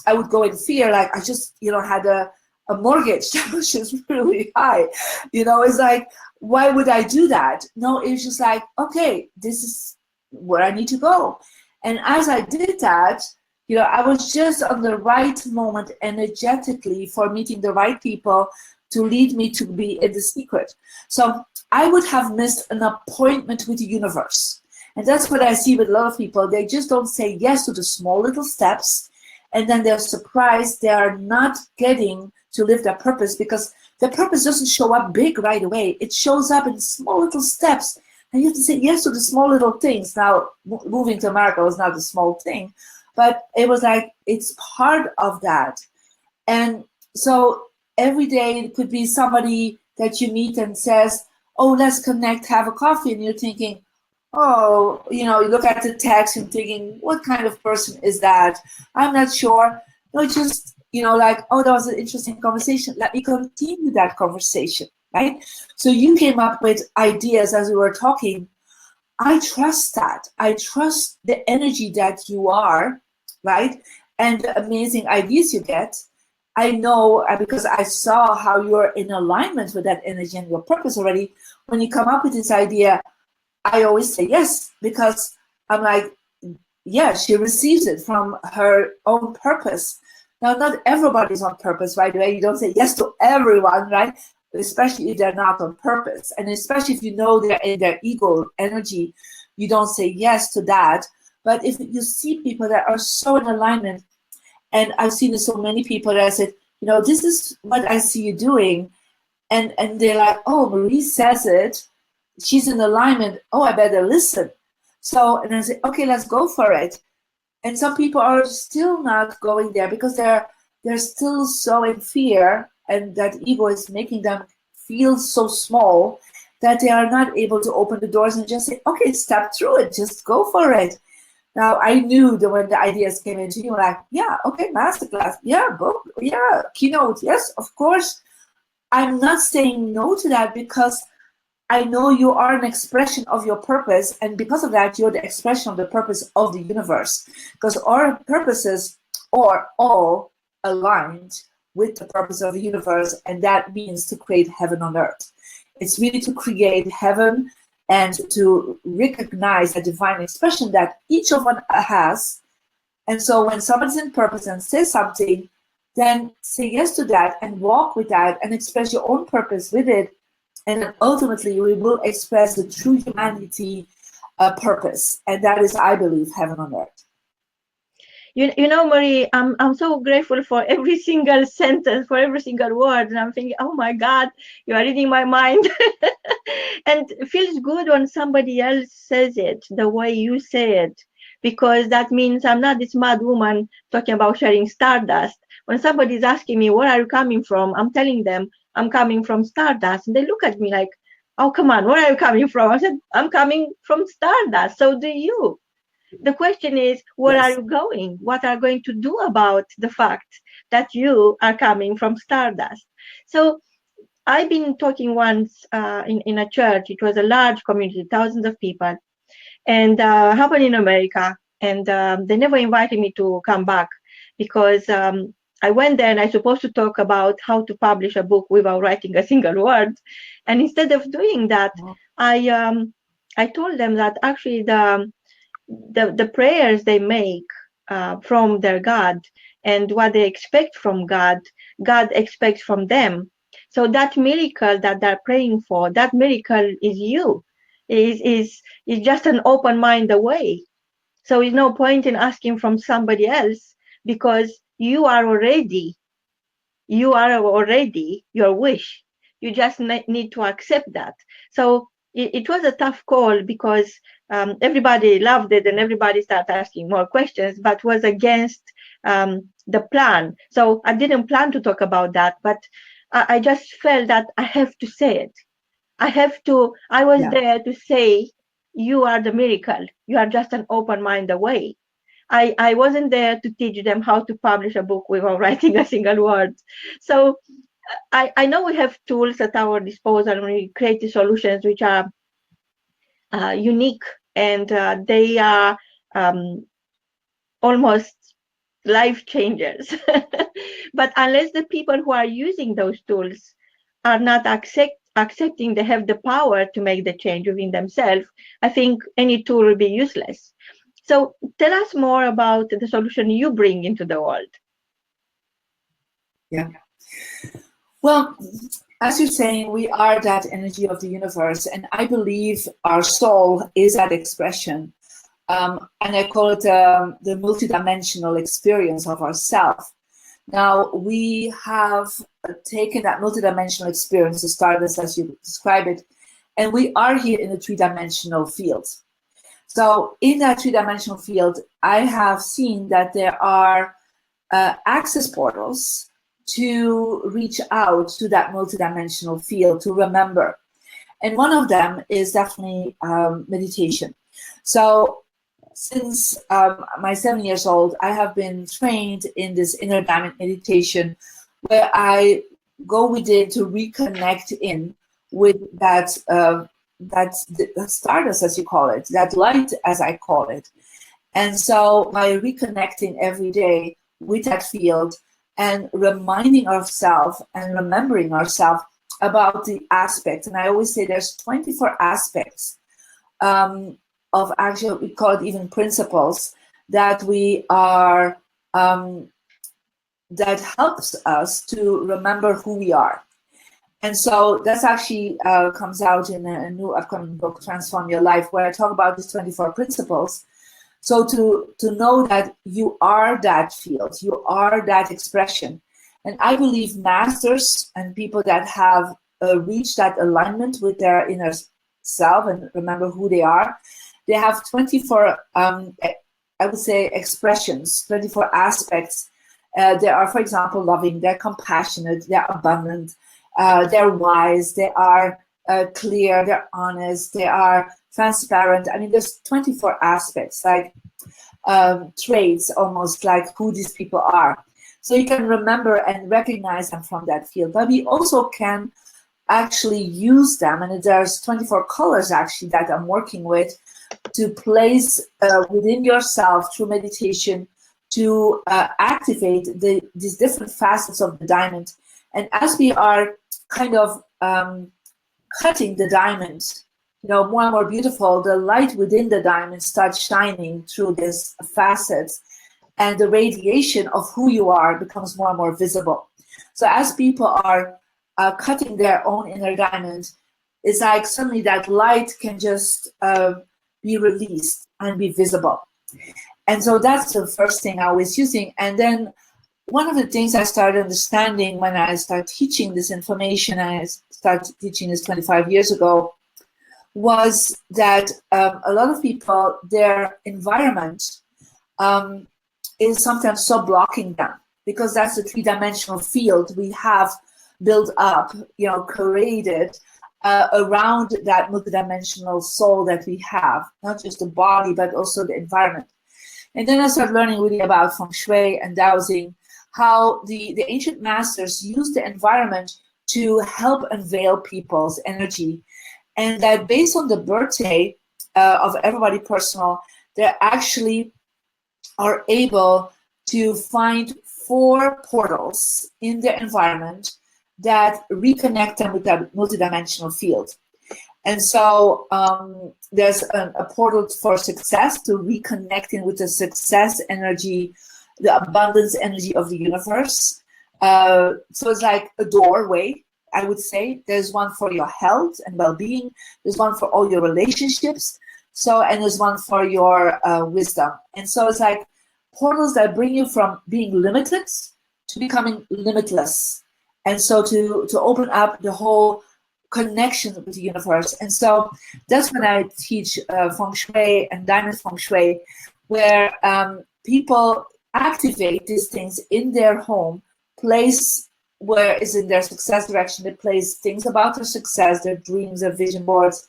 I would go in fear, like I just, had a mortgage that was just really high. It's like, why would I do that? No, it's just like, okay, this is where I need to go. And as I did that, I was just on the right moment energetically for meeting the right people to lead me to be in the secret. So I would have missed an appointment with the universe. And that's what I see with a lot of people. They just don't say yes to the small little steps. And then they're surprised they are not getting to live their purpose, because their purpose doesn't show up big right away. It shows up in small little steps. And you have to say yes to the small little things. Now, moving to America was not a small thing, but it was like, it's part of that. And so every day it could be somebody that you meet and says, oh, let's connect, have a coffee, and you're thinking, oh, you know, you look at the text and thinking, what kind of person is that? I'm not sure. No, just, you know, like, oh, that was an interesting conversation. Let me continue that conversation, right? So you came up with ideas as we were talking. I trust that. I trust the energy that you are, right? And the amazing ideas you get. I know because I saw how you're in alignment with that energy and your purpose already. When you come up with this idea, I always say yes, because I'm like, yeah, she receives it from her own purpose. Now, not everybody's on purpose right away. You don't say yes to everyone, right? Especially if they're not on purpose. And especially if you know they're in their ego energy, you don't say yes to that. But if you see people that are so in alignment, and I've seen so many people that I said, you know, this is what I see you doing. And they're like, oh, Marie says it. She's in alignment. Oh, I better listen. So, and I say, okay, let's go for it. And some people are still not going there because they're still so in fear, and that ego is making them feel so small that they are not able to open the doors and just say, okay, step through it, just go for it. Now, I knew that when the ideas came into you, like, yeah, okay, masterclass, yeah, book, yeah, keynote, yes, of course. I'm not saying no to that because I know you are an expression of your purpose, and because of that, you're the expression of the purpose of the universe. Because our purposes are all aligned with the purpose of the universe, and that means to create heaven on earth. It's really to create heaven and to recognize the divine expression that each of us has. And so when somebody's in purpose and says something, then say yes to that and walk with that and express your own purpose with it. And then ultimately, we will express the true humanity purpose. And that is, I believe, heaven on earth. You know, Marie, I'm so grateful for every single sentence, for every single word. And I'm thinking, oh my God, you are reading my mind. And it feels good when somebody else says it the way you say it, because that means I'm not this mad woman talking about sharing stardust. When somebody's asking me, where are you coming from? I'm telling them, I'm coming from Stardust. And they look at me like, oh, come on, where are you coming from? I said, I'm coming from Stardust. So do you. The question is, where Yes. are you going? What are you going to do about the fact that you are coming from Stardust? So I've been talking once in a church. It was a large community, thousands of people, and happened in America. And they never invited me to come back because I went there and I supposed to talk about how to publish a book without writing a single word. And instead of doing that, I told them that actually the prayers they make from their God and what they expect from God, God expects from them. So that miracle that they're praying for, that miracle is you, is just an open mind away. So there's no point in asking from somebody else because you are already your wish. You just need to accept that. So it was a tough call because everybody loved it and everybody started asking more questions, but was against the plan. So I didn't plan to talk about that, but I just felt that I have to say it. I was there to say, you are the miracle. You are just an open mind away. I wasn't there to teach them how to publish a book without writing a single word. So I know we have tools at our disposal and we create the solutions which are unique and they are almost life changers. But unless the people who are using those tools are not accepting they have the power to make the change within themselves, I think any tool will be useless. So tell us more about the solution you bring into the world. Yeah. Well, as you're saying, we are that energy of the universe, and I believe our soul is that expression. And I call it the multidimensional experience of ourself. Now, we have taken that multidimensional experience, the Stardust as you describe it, and we are here in a three-dimensional field. So in that three-dimensional field, I have seen that there are access portals to reach out to that multidimensional field, to remember. And one of them is definitely meditation. So since my 7 years old, I have been trained in this inner diamond meditation, where I go within to reconnect in with that the stardust, as you call it, that light, as I call it. And so by reconnecting every day with that field and reminding ourselves and remembering ourselves about the aspects, and I always say there's 24 aspects of actual, we call it even principles, that we are, that helps us to remember who we are. And so that's actually comes out in a new upcoming book, Transform Your Life, where I talk about these 24 principles. So to know that you are that field, you are that expression. And I believe masters and people that have reached that alignment with their inner self and remember who they are, they have 24, I would say, expressions, 24 aspects. They are, for example, loving, they're compassionate, they're abundant, they're wise, they are clear, they're honest, they are transparent. I mean, there's 24 aspects, like traits, almost like who these people are. So you can remember and recognize them from that field. But we also can actually use them, and there's 24 colors actually that I'm working with, to place within yourself through meditation to activate these different facets of the diamond. And as we are kind of cutting the diamond, you know, more and more beautiful, the light within the diamond starts shining through these facets, and the radiation of who you are becomes more and more visible. So as people are cutting their own inner diamond, it's like suddenly that light can just be released and be visible. And so that's the first thing I was using. And then one of the things I started understanding when I started teaching this information, I started teaching this 25 years ago, was that a lot of people, their environment is sometimes so blocking them, because that's the three-dimensional field we have built up, you know, created around that multidimensional soul that we have, not just the body, but also the environment. And then I started learning really about Feng Shui and dowsing, how the ancient masters used the environment to help unveil people's energy. And that based on the birthday of everybody personal, they actually are able to find 4 portals in their environment that reconnect them with that multidimensional field. And so there's a portal for success, to reconnecting with the success energy, the abundance energy of the universe. So it's like a doorway, I would say. There's one for your health and well-being. There's one for all your relationships. So, and there's one for your wisdom. And so it's like portals that bring you from being limited to becoming limitless. And so to open up the whole connection with the universe. And so that's when I teach Feng Shui and Diamond Feng Shui, where people activate these things in their home, place where is in their success direction. They place things about their success, their dreams, their vision boards.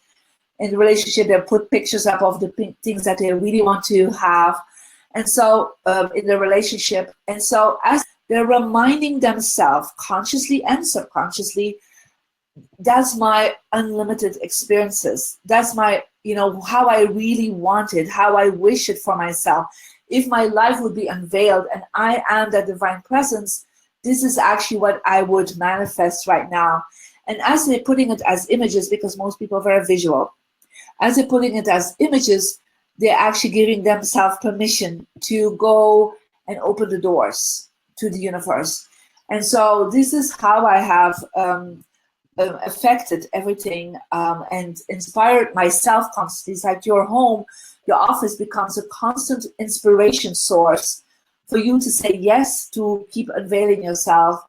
In the relationship, they put pictures up of the things that they really want to have. And so in the relationship, and so as they're reminding themselves consciously and subconsciously, that's my unlimited experiences. That's my, you know, how I really want it, how I wish it for myself. If my life would be unveiled and I am that divine presence, this is actually what I would manifest right now. And as they're putting it as images, because most people are very visual, as they're putting it as images, they're actually giving themselves permission to go and open the doors to the universe. And so this is how I have affected everything and inspired myself constantly. It's like your home, your office becomes a constant inspiration source for you to say yes, to keep unveiling yourself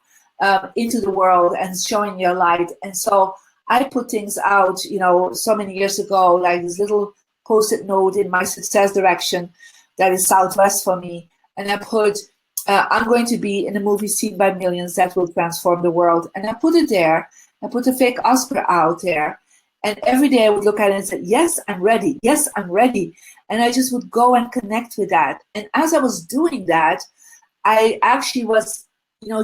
into the world and showing your light. And so I put things out, you know, so many years ago, like this little Post-it note in my success direction that is southwest for me. And I put, I'm going to be in a movie seen by millions that will transform the world. And I put it there. I put a fake Oscar out there. And every day I would look at it and say, yes, I'm ready. Yes, I'm ready. And I just would go and connect with that. And as I was doing that, I actually was,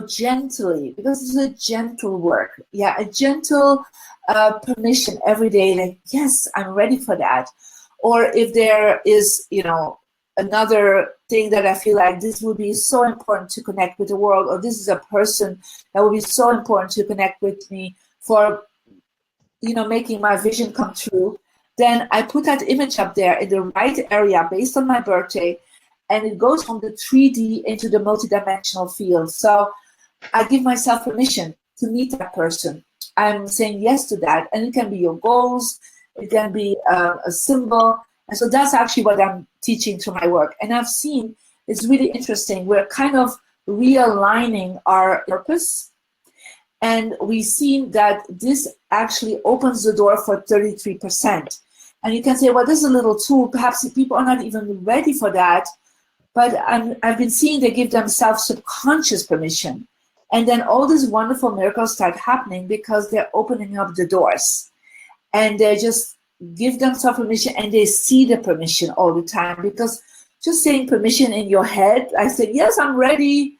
gently, because it's a gentle work. Yeah, a gentle permission every day, like, yes, I'm ready for that. Or if there is, another thing that I feel like this would be so important to connect with the world, or this is a person that would be so important to connect with me for, making my vision come true, then I put that image up there in the right area based on my birthday, and it goes from the 3D into the multidimensional field. So I give myself permission to meet that person. I'm saying yes to that, and it can be your goals, it can be a symbol. And so that's actually what I'm teaching through my work. And I've seen it's really interesting. We're kind of realigning our purpose. And we've seen that this actually opens the door for 33%. And you can say, well, this is a little tool. Perhaps people are not even ready for that. But I've been seeing they give themselves subconscious permission. And then all these wonderful miracles start happening because they're opening up the doors. And they just give themselves permission, and they see the permission all the time. Because just saying permission in your head, I say, yes, I'm ready.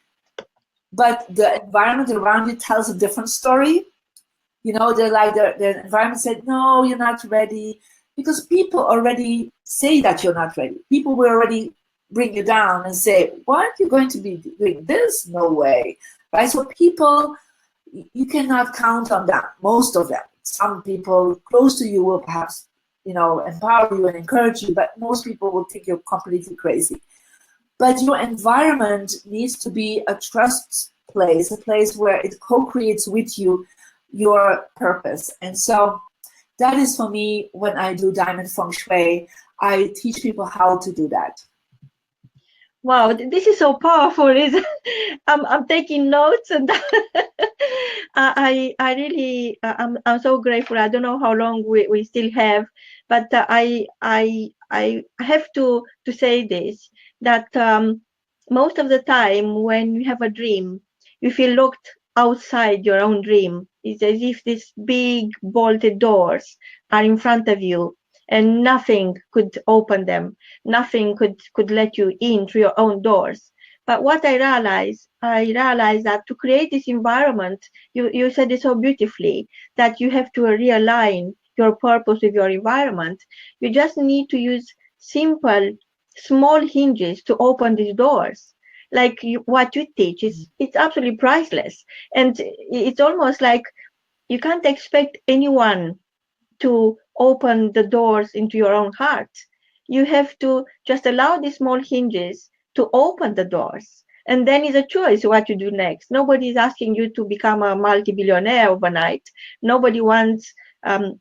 But the environment around you tells a different story. They're like, the environment said, no, you're not ready. Because people already say that you're not ready. People will already bring you down and say, what, you're going to be doing this? No way. Right? So people, you cannot count on them, most of them. Some people close to you will perhaps, empower you and encourage you, but most people will think you're completely crazy. But your environment needs to be a trust place, a place where it co-creates with you your purpose. And so that is for me, when I do Diamond Feng Shui, I teach people how to do that. Wow, this is so powerful. I'm taking notes, and I really I'm so grateful. I don't know how long we still have, but I have to say this, that most of the time when you have a dream, you feel locked outside your own dream. It's as if these big bolted doors are in front of you, and nothing could open them. Nothing could let you in through your own doors. But what I realized that to create this environment, you said it so beautifully, that you have to realign your purpose with your environment. You just need to use simple, small hinges to open these doors. Like what you teach it's absolutely priceless. And it's almost like you can't expect anyone to open the doors into your own heart. You have to just allow these small hinges to open the doors. And then it's a choice what you do next. Nobody is asking you to become a multi-billionaire overnight. Nobody wants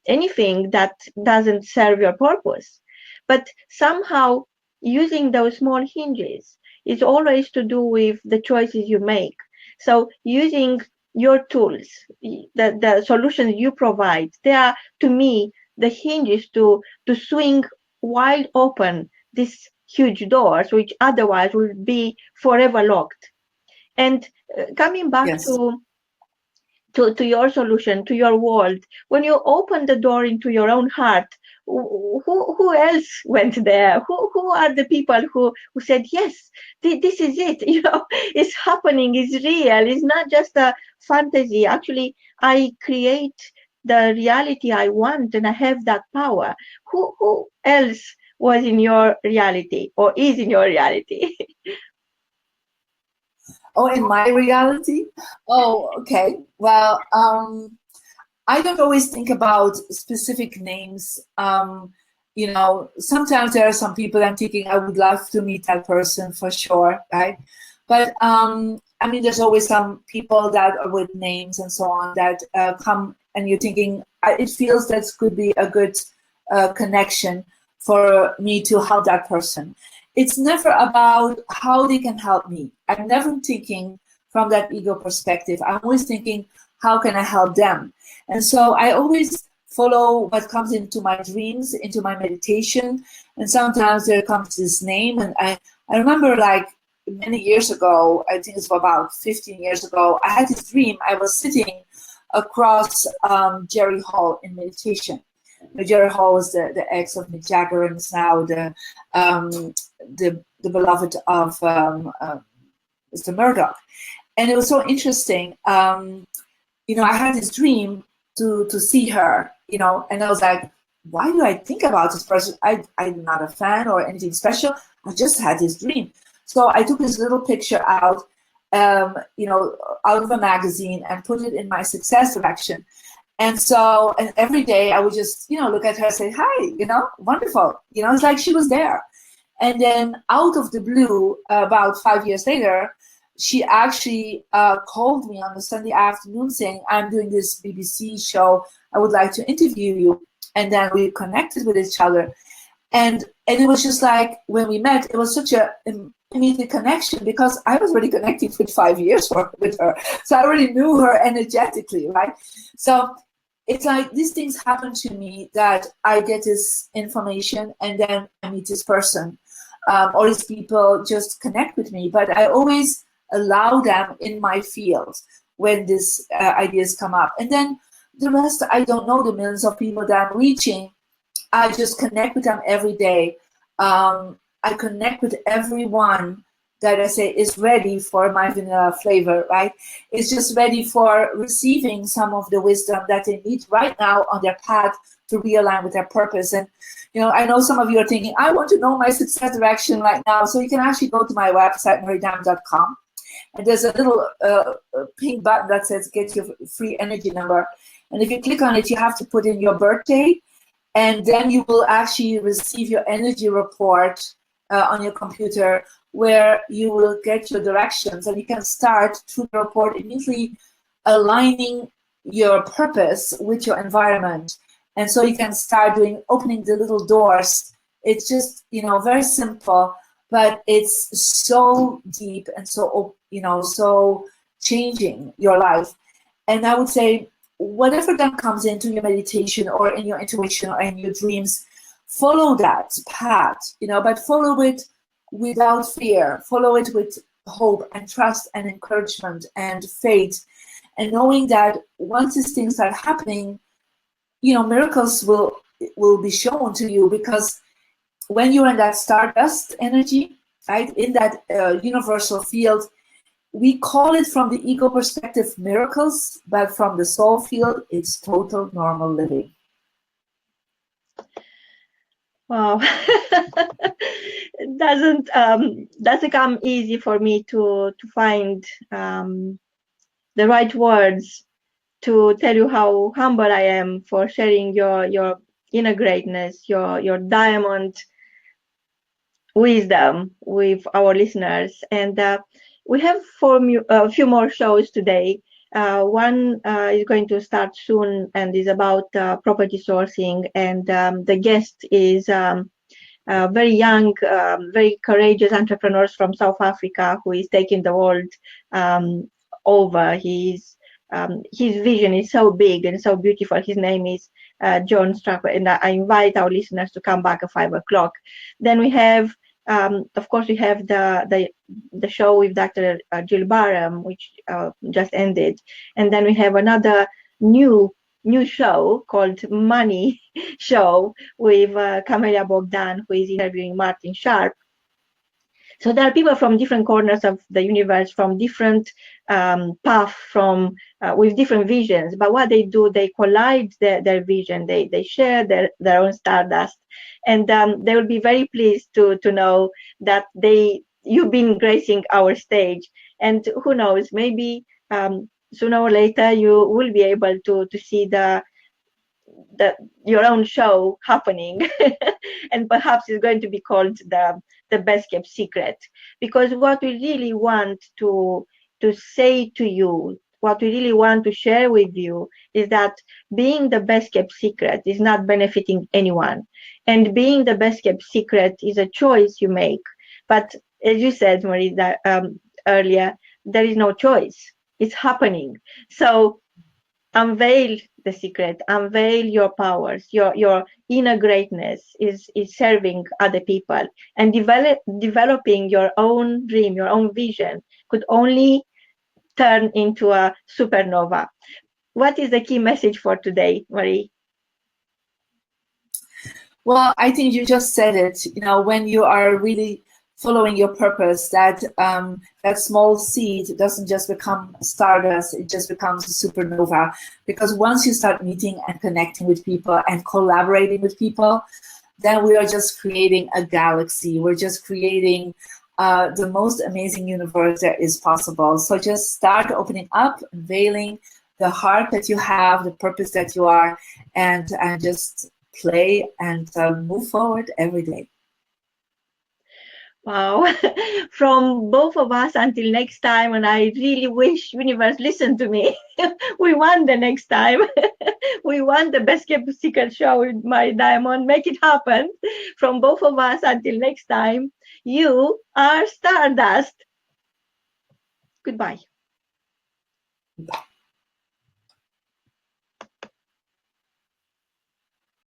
anything that doesn't serve your purpose. But somehow using those small hinges is always to do with the choices you make. So using your tools, the solutions you provide, they are, to me, the hinges to swing wide open these huge doors, which otherwise will be forever locked. And coming back Yes. to your solution, to your world, when you open the door into your own heart, who else went there? Who are the people who said, yes, this is it? It's happening, it's real, it's not just a fantasy. Actually, I create the reality I want, and I have that power. Who else was in your reality, or is in your reality? Oh, in my reality? Oh, okay. Well, I don't always think about specific names. Sometimes there are some people I'm thinking I would love to meet that person for sure, right? But there's always some people that are with names and so on that come, and you're thinking it feels that could be a good connection for me to help that person. It's never about how they can help me. I'm never thinking from that ego perspective. I'm always thinking, how can I help them? And so I always follow what comes into my dreams, into my meditation. And sometimes there comes this name. And I remember, like, many years ago, I think it's about 15 years ago, I had this dream. I was sitting across Jerry Hall in meditation. Jerry Hall was the ex of Mick Jagger, and is now the beloved of Mr. Murdoch. And it was so interesting. You know, I had this dream to see her, you know, and I was like, why do I think about this person? I'm not a fan or anything special. I just had this dream. So I took this little picture out, you know, out of a magazine and put it in my success direction. And so, and every day I would just, you know, look at her and say, hi, you know, wonderful. You know, it's like she was there. And then out of the blue, about 5 years later, she actually called me on a Sunday afternoon saying, I'm doing this BBC show. I would like to interview you. And then we connected with each other. And it was just like, when we met, it was such a immediate connection because I was already connected with 5 years with her. So I already knew her energetically, right? So it's like these things happen to me that I get this information and then I meet this person. Or these people just connect with me. But I always allow them in my field when these ideas come up. And then the rest, I don't know, the millions of people that I'm reaching, I just connect with them every day. I connect with everyone that I say is ready for my vanilla flavor, right? It's just ready for receiving some of the wisdom that they need right now on their path to realign with their purpose. And, you know, I know some of you are thinking, I want to know my success direction right now. So you can actually go to my website, maridam.com. And there's a little pink button that says get your free energy number. And if you click on it, you have to put in your birthday, and then you will actually receive your energy report on your computer, where you will get your directions, and you can start through the report immediately aligning your purpose with your environment. And so you can start opening the little doors. It's just, you know, very simple, but it's so deep and so, you know, so changing your life. And I would say, whatever that comes into your meditation or in your intuition or in your dreams, follow that path, you know, but follow it without fear, follow it with hope and trust and encouragement and faith, and knowing that once these things are happening, you know, miracles will be shown to you, because when you're in that stardust energy, right, in that universal field, we call it from the ego perspective miracles, but from the soul field, it's total normal living. Wow. It doesn't come easy for me to find the right words to tell you how humble I am for sharing your inner greatness, your diamond wisdom with our listeners. And we have a few more shows today. One is going to start soon and is about property sourcing. And the guest is very young, very courageous entrepreneurs from South Africa who is taking the world over. His vision is so big and so beautiful. His name is John Strucker, and I invite our listeners to come back at 5 o'clock. Then we have, of course, we have the show with Dr. Jill Barham, which just ended, and then we have another new show called Money Show with Camelia Bogdan, who is interviewing Martin Sharp. So there are people from different corners of the universe, from different paths, with different visions. But what they do, they collide their vision. They share their own stardust, and they will be very pleased to know that you've been gracing our stage. And who knows, maybe sooner or later you will be able to see your own show happening. And perhaps it's going to be called the best kept secret, because what we really want to say to you, what we really want to share with you, is that being the best kept secret is not benefiting anyone, and being the best kept secret is a choice you make. But as you said, Marie, that earlier, there is no choice, it's happening. So unveil the secret, unveil your powers, your inner greatness is serving other people, and developing your own dream, your own vision could only turn into a supernova. What is the key message for today, Marie? Well, I think you just said it. You know, when you are really following your purpose, that that small seed doesn't just become stardust; it just becomes a supernova. Because once you start meeting and connecting with people and collaborating with people, then we are just creating a galaxy. We're just creating the most amazing universe that is possible. So just start opening up, unveiling the heart that you have, the purpose that you are, and just play and move forward every day. Wow. From both of us, until next time, and I really wish universe listen to me. We want the next time. We want the best kept secret show with my diamond. Make it happen. From both of us, until next time, you are Stardust. Goodbye.